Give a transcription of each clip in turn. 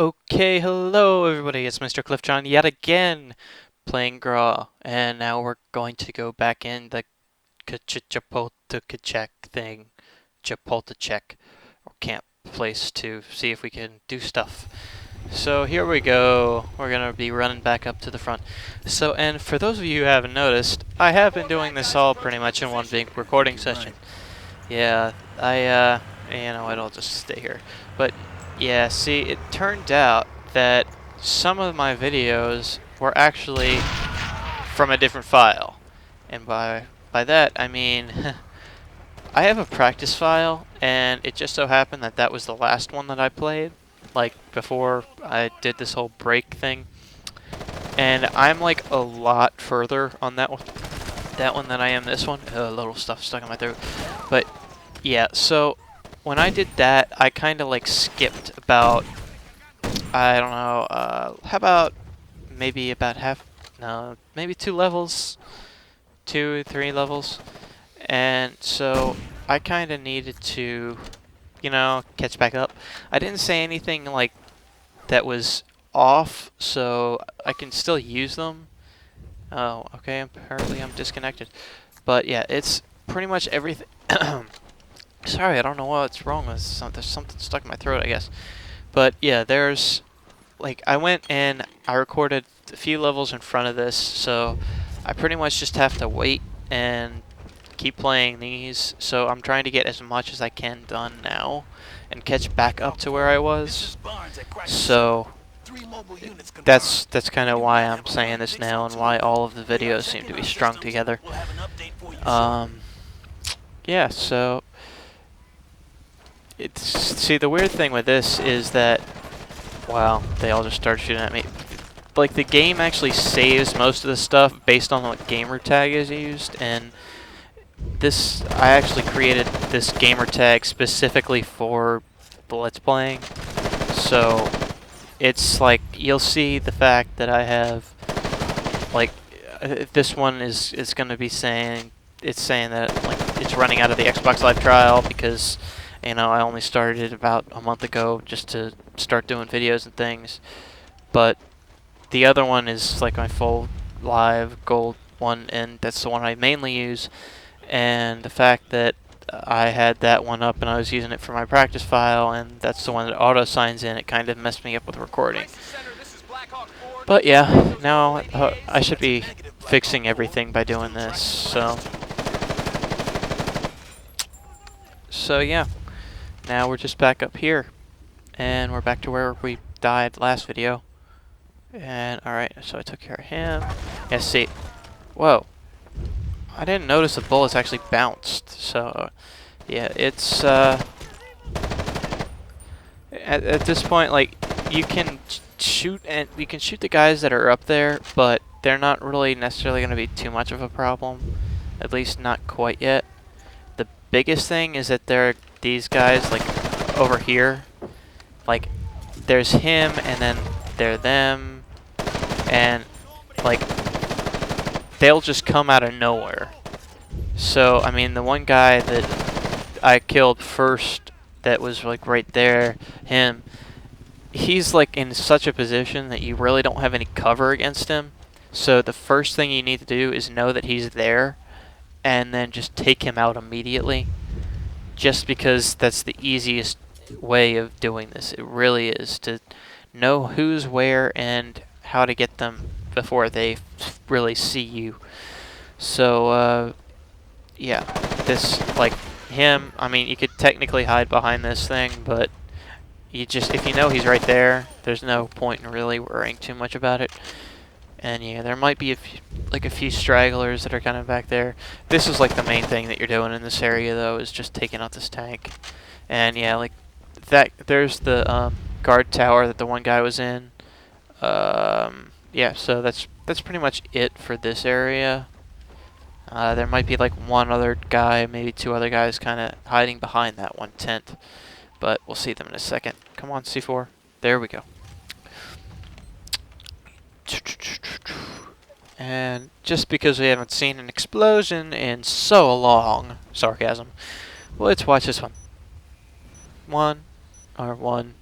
Okay, hello everybody, it's Mr. Cliffjohn yet again playing GRAW, and now we're going to go back in the Chapultepec thing, Chapultepec, or camp place to see if we can do stuff. So here we go, we're gonna be running back up to the front. So, and for those of you who haven't noticed, I have been doing this all pretty much in one big recording session. Yeah, I'll just stay here. But yeah, see, it turned out that some of my videos were actually from a different file. And by that, I mean, I have a practice file, and it just so happened that that was the last one that I played, like, before I did this whole break thing. And I'm, like, a lot further on that one than I am this one. Little stuff stuck in my throat. But yeah, so when I did that, I kind of like skipped about, I don't know, how about maybe about maybe 2 levels, 2, 3 levels. And so I kind of needed to, catch back up. I didn't say anything like that was off, so I can still use them. Oh, okay, apparently I'm disconnected. But yeah, it's pretty much everything. Sorry, I don't know what's wrong with there's something stuck in my throat, I guess. But yeah, there's, like, I went and I recorded a few levels in front of this, so I pretty much just have to wait and keep playing these. So I'm trying to get as much as I can done now and catch back up to where I was. So that's kind of why I'm saying this now and why all of the videos seem to be strung together. Yeah, so see, the weird thing with this is that, wow, they all just started shooting at me. Like, the game actually saves most of the stuff based on what gamer tag is used, and this, I actually created this gamer tag specifically for the Let's Playing. So it's like, you'll see the fact that I have, like, this one is going to be saying, it's saying that, like, it's running out of the Xbox Live trial because, I only started it about a month ago just to start doing videos and things. But the other one is like my full live gold one, and that's the one I mainly use. And the fact that I had that one up and I was using it for my practice file, and that's the one that auto signs in, it kind of messed me up with recording. But yeah, now I should be fixing everything by doing this, so yeah. Now we're just back up here, and we're back to where we died last video. And alright, so I took care of him. Yeah, see, whoa, I didn't notice the bullets actually bounced. So yeah, it's at this point, like, you can shoot the guys that are up there, but they're not really necessarily going to be too much of a problem, at least not quite yet. The biggest thing is that there are these guys, like, over here. Like, there's him, and then they're them, and, like, they'll just come out of nowhere. So, I mean, the one guy that I killed first that was, like, right there, him, he's, like, in such a position that you really don't have any cover against him. So the first thing you need to do is know that he's there, and then just take him out immediately. Just because that's the easiest way of doing this. It really is, to know who's where and how to get them before they really see you. So, yeah, this, like, him, I mean, you could technically hide behind this thing, but if you know he's right there, there's no point in really worrying too much about it. And yeah, there might be a few stragglers that are kind of back there. This is like the main thing that you're doing in this area, though, is just taking out this tank. And yeah, like that. There's the guard tower that the one guy was in. Yeah, so that's pretty much it for this area. There might be like one other guy, maybe 2 other guys, kind of hiding behind that one tent, but we'll see them in a second. Come on, C4. There we go. And just because we haven't seen an explosion in so long, sarcasm, let's watch this one. One, boom.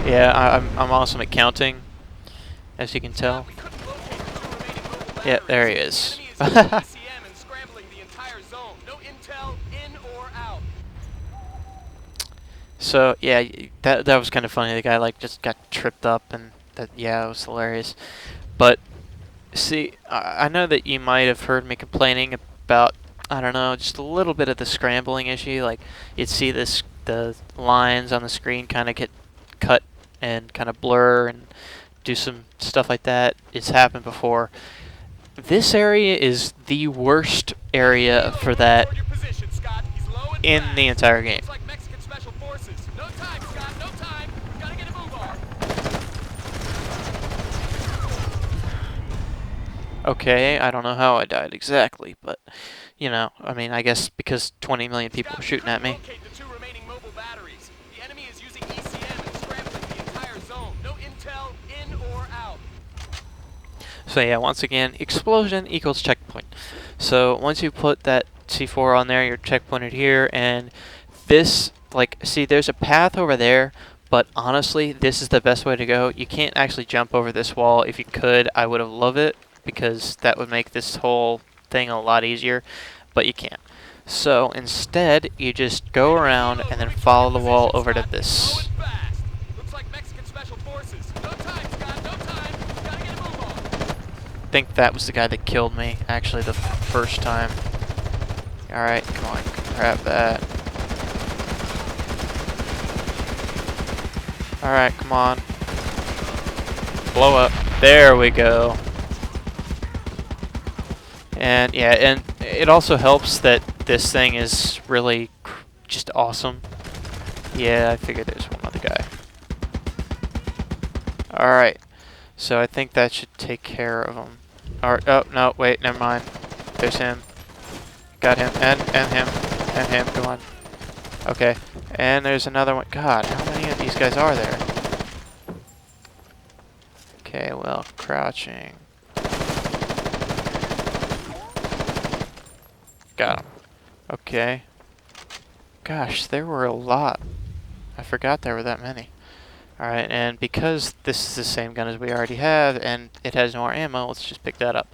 Yeah, I'm awesome at counting, as you can tell. Yeah, there he is. So yeah, that was kind of funny. The guy like just got tripped up, and that yeah, it was hilarious. But see, I know that you might have heard me complaining about, I don't know, just a little bit of the scrambling issue. Like you'd see the lines on the screen kind of get cut and kind of blur and do some stuff like that. It's happened before. This area is the worst area for that in the entire game. Okay, I don't know how I died exactly, but, you know, I mean, I guess because 20 million people were shooting at me. So yeah, once again, explosion equals checkpoint. So once you put that C4 on there, you're checkpointed here, and this, like, see, there's a path over there, but honestly, this is the best way to go. You can't actually jump over this wall. If you could, I would have loved it, because that would make this whole thing a lot easier, but you can't. So instead, you just go around and then follow the wall over to this. I think that was the guy that killed me, actually, the first time. Alright, come on, grab that. Alright, come on. Blow up. There we go. And yeah, and it also helps that this thing is really just awesome. Yeah, I figured there's one other guy. Alright, so I think that should take care of him. Alright, oh, no, wait, never mind. There's him. Got him, and him, and him, come on. Okay, and there's another one. God, how many of these guys are there? Okay, well, crouching. Got him. Okay. Gosh, there were a lot. I forgot there were that many. Alright, and because this is the same gun as we already have, and it has more ammo, let's just pick that up.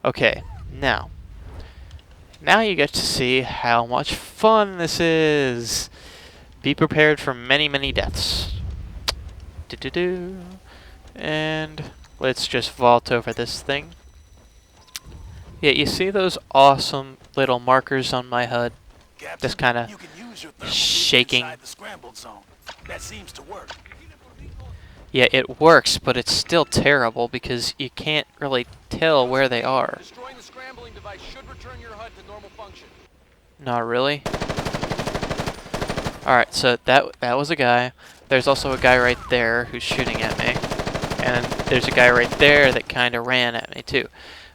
Okay, now you get to see how much fun this is. Be prepared for many, many deaths. Do-do-do. And let's just vault over this thing. Yeah, you see those awesome little markers on my HUD? Just kind of shaking. That seems to work. Yeah, it works, but it's still terrible because you can't really tell where they are. Destroying the scrambling device should return your HUD to normal function. Not really. Alright, so that was a guy. There's also a guy right there who's shooting at me. And there's a guy right there that kind of ran at me too.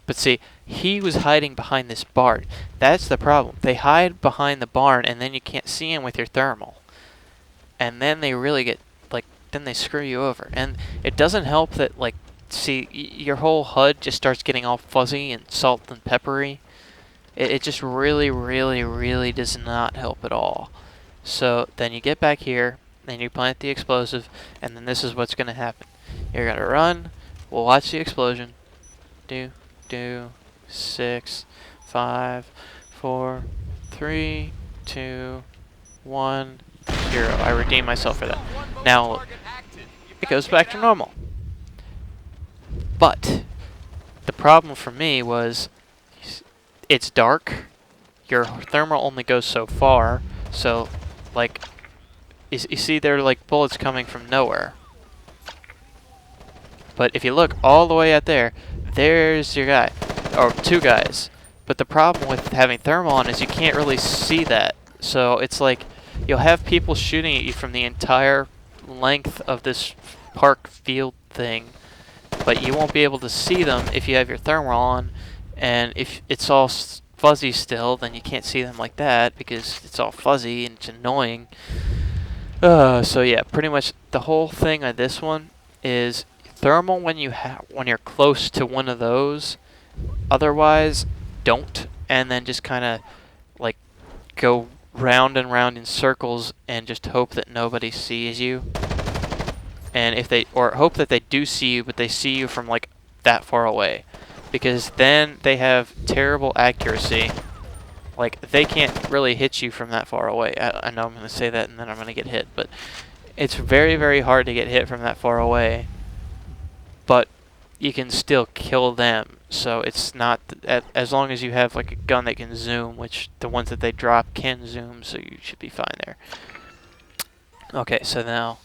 But see, he was hiding behind this barn. That's the problem. They hide behind the barn and then you can't see him with your thermal. And then they really get, like, then they screw you over. And it doesn't help that, like, see, your whole HUD just starts getting all fuzzy and salt and peppery. It just really, really, really does not help at all. So then you get back here, then you plant the explosive, and then this is what's going to happen. You're going to run, we'll watch the explosion. 6, 5, 4, 3, 2, 1, 0. I redeem myself for that. Now, it goes back to normal. But the problem for me was it's dark. Your thermal only goes so far. So, like, you see there are like bullets coming from nowhere. But if you look all the way out there, there's your guy. Or two guys. But the problem with having thermal on is you can't really see that. So it's like you'll have people shooting at you from the entire length of this park field thing, but you won't be able to see them if you have your thermal on, and if it's all fuzzy still, then you can't see them like that because it's all fuzzy and it's annoying. So yeah, pretty much the whole thing on this one is thermal when you're close to one of those. Otherwise, don't, and then just kind of like go round and round in circles and just hope that nobody sees you. and if they, or hope that they do see you, but they see you from like that far away, because then they have terrible accuracy. Like, they can't really hit you from that far away. I know I'm going to say that and then I'm going to get hit, but it's very, very hard to get hit from that far away, but you can still kill them. So it's not, as long as you have like a gun that can zoom, which the ones that they drop can zoom, so you should be fine there. Okay, so now,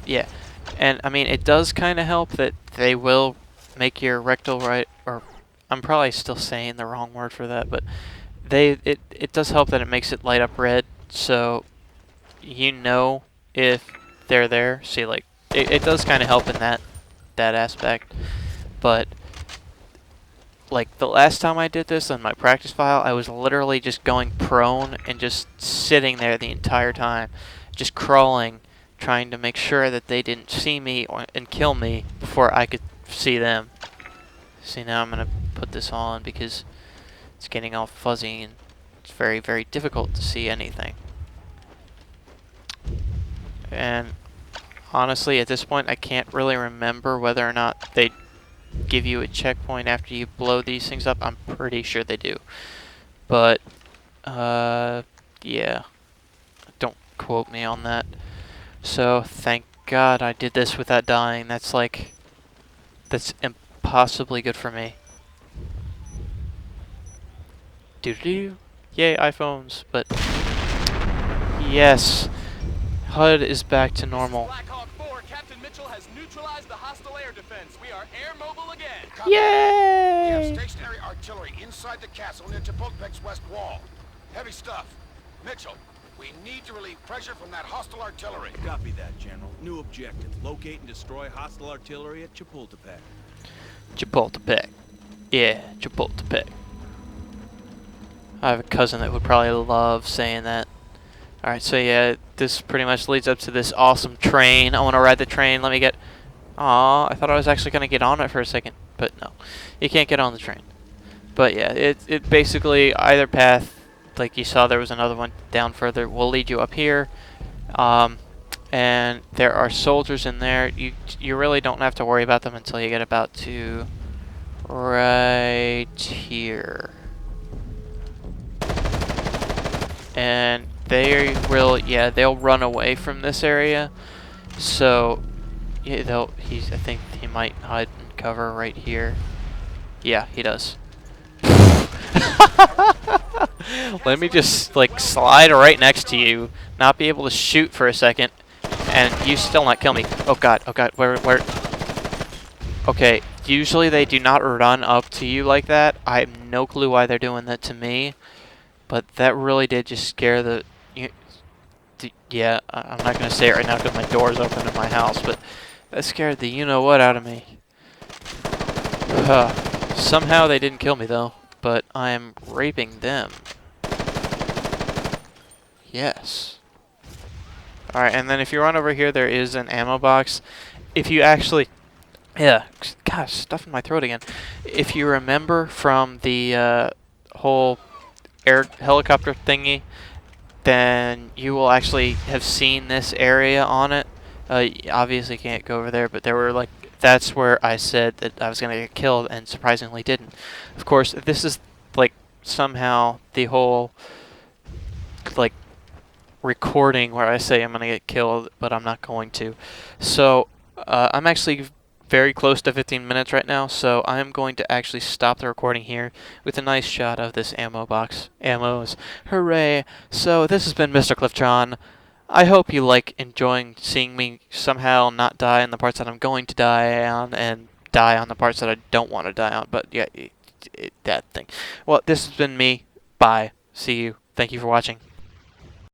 yeah. And I mean, it does kind of help that they will make your rectal right, or I'm probably still saying the wrong word for that, but it does help that it makes it light up red, so you know if they're there. See, like, it does kind of help in that aspect, but like the last time I did this on my practice file, I was literally just going prone and just sitting there the entire time, just crawling, trying to make sure that they didn't see me and kill me before I could see them. See, now I'm going to put this on because it's getting all fuzzy and it's very, very difficult to see anything. And honestly, at this point, I can't really remember whether or not they give you a checkpoint after you blow these things up. I'm pretty sure they do. But, yeah. Don't quote me on that. So, thank God I did this without dying. That's like, that's impossibly good for me. Doo-doo-doo. Yay, iPhones. But, yes. HUD is back to normal. Black Hawk 4, Captain Mitchell has neutralized the hostile air defense. We are air mobile again. Copy. We have Yay! stationary artillery inside the castle near Chapultepec's west wall. Heavy stuff. Mitchell, we need to relieve pressure from that hostile artillery. Copy that, General. New objective. Locate and destroy hostile artillery at Chapultepec. Chapultepec. Yeah, Chapultepec. I have a cousin that would probably love saying that. Alright, so yeah, this pretty much leads up to this awesome train. I want to ride the train. Let me get... Aw, I thought I was actually going to get on it for a second. But no, you can't get on the train. But yeah, it basically, either path, like you saw there was another one down further, will lead you up here. And there are soldiers in there. You really don't have to worry about them until you get about to right here. And they will, yeah, they'll run away from this area. So, yeah, I think he might hide and cover right here. Yeah, he does. Let me just, like, slide right next to you, not be able to shoot for a second, and you still not kill me. Oh god, where? Okay, usually they do not run up to you like that. I have no clue why they're doing that to me, but that really did just scare the... Yeah, I'm not going to say it right now because my door's open in my house, but that scared the you-know-what out of me. Somehow they didn't kill me, though, but I am raping them. Yes. Alright, and then if you run over here, there is an ammo box. If you actually... Yeah, gosh, stuff in my throat again. If you remember from the whole helicopter thingy, then you will actually have seen this area on it. You obviously can't go over there, but there were like, that's where I said that I was going to get killed and surprisingly didn't. Of course, this is like somehow the whole like recording where I say I'm going to get killed, but I'm not going to. So I'm actually very close to 15 minutes right now, so I'm going to actually stop the recording here with a nice shot of this ammo box. Ammos. Hooray! So this has been Mr. Cliftron. I hope you like enjoying seeing me somehow not die on the parts that I'm going to die on, and die on the parts that I don't want to die on, but yeah, that thing. Well, this has been me. Bye. See you. Thank you for watching.